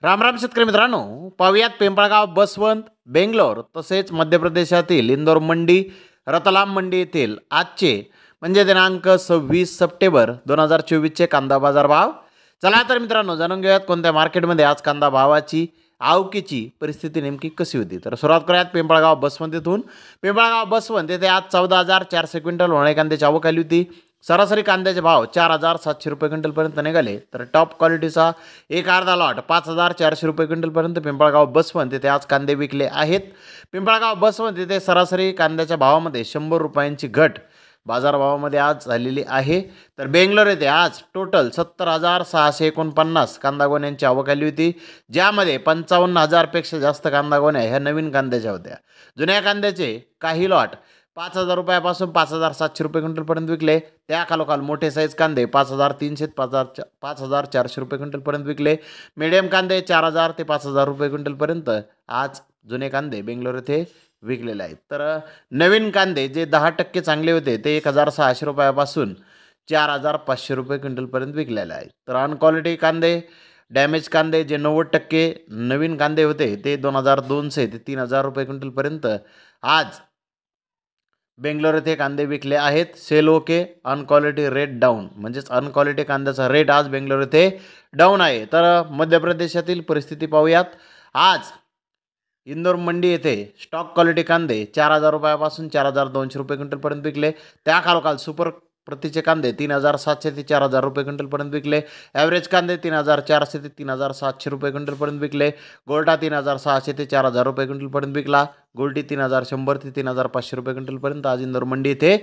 राम राम शेतकरी मित्रांनो, पाहुयात पिंपळगाव, बसवंत, बेंगलोर तसेच मध्य प्रदेशातील इंदोर मंडी, रतलाम मंडी येथील आजचे म्हणजे दिनांक 26 सप्टेंबर 2024चे कांदा बाजार भाव. चला तर मित्रांनो, जाणून घेऊयात कोणत्या मार्केटमध्ये आज कांदा भावाची आवकीची परिस्थिती नेमकी कशी होती. तर सुरुवात करूयात पिंपळगाव बसवंत येथून. पिंपळगाव बसवंत येथे आज 14,400 क्विंटल होणारी कांद्याची आवक आली होती. सरासरी कांद्याचे भाव 4,700 रुपये क्विंटलपर्यंत निघाले. तर टॉप क्वालिटीचा एक अर्धा लॉट 5,400 रुपये क्विंटलपर्यंत पिंपळगाव बसवंत येथे आज कांदे विकले आहेत. पिंपळगाव बसवंत येथे सरासरी कांद्याच्या भावामध्ये 100 रुपयांची घट बाजारभावामध्ये आज झालेली आहे. तर बेंगलोर येथे आज टोटल 70,649 कांदा गोण्यांची आवक आली होती, ज्यामध्ये 55,000पेक्षा जास्त कांदा गोण्या ह्या नवीन कांद्याच्या होत्या. जुन्या कांद्याचे काही लॉट 5,000 रुपयापासून 5,700 रुपये क्विंटलपर्यंत विकले. त्या खालोखाल मोठे साईज कांदे 5,300 ते 5,400 रुपये क्विंटलपर्यंत विकले. मीडियम कांदे 4,000 ते 5,000 रुपये क्विंटलपर्यंत आज जुने कांदे बेंगलोर येथे विकलेले आहेत. तर नवीन कांदे जे 10% चांगले होते ते 1,600 रुपयापासून 4,500 रुपये क्विंटलपर्यंत विकलेले आहेत. तर अनक्वालिटी कांदे, डॅमेज कांदे जे 90% नवीन कांदे होते ते 2,200 ते 3,000 रुपये क्विंटलपर्यंत आज बेंगलोर येथे कांदे विकले आहेत. सेल ओके, अनक्वालिटी रेट डाऊन, म्हणजेच अनक्वालिटी कांद्याचा रेट आज बेंगलोर येथे डाऊन आहे. तर मध्य प्रदेशातील परिस्थिती पाहूयात. आज इंदोर मंडी येथे स्टॉक क्वालिटी कांदे 4,000 रुपयापासून 4,200 रुपये क्विंटलपर्यंत विकले. त्या खालोखाल सुपर प्रतीचे कांदे 3,700 ते 4,000 रुपये क्विंटलपर्यंत विकले. ॲव्हरेज कांदे 3,400 ते 3,700 रुपये क्विंटलपर्यंत विकले. गोल्टा 3,600 ते 4,000 रुपये क्विंटलपर्यंत विकला. गोल्टी 3,100 ते 3,500 रुपये क्विंटलपर्यंत आज इंदोर मंडी येथे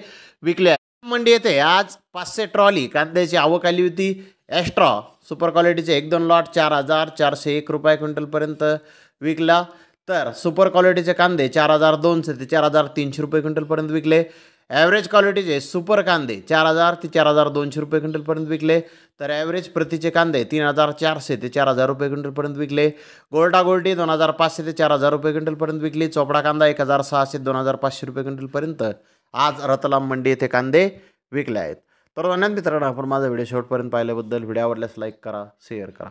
विकले. मंडी येथे आज 500 ट्रॉली कांद्याची आवक आली होती. ॲस्ट्रॉ सुपर क्वालिटीचे 1-2 लॉट 4,401 रुपये क्विंटलपर्यंत विकला. तर सुपर क्वालिटीचे कांदे 4,200 ते 4,300 रुपये क्विंटलपर्यंत विकले. ॲव्हरेज क्वालिटीचे सुपर कांदे 4,000 ते 4,200 रुपये क्विंटलपर्यंत विकले. तर ॲव्हरेज प्रतीचे कांदे 3,400 ते 4,000 रुपये क्विंटलपर्यंत विकले. गोल्टा गोल्टी 2,500 ते 4,000 रुपये क्विंटलपर्यंत विकली. चोपडा कांदा 1,600 ते 2,500 रुपये क्विंटलपर्यंत आज रतलाम मंडी येथे कांदे विकले आहेत. तर धन्यवाद मित्रांनो, आपण माझा व्हिडिओ शेवटपर्यंत पाहिल्याबद्दल. व्हिडिओ आवडल्यास लाईक करा, शेअर करा.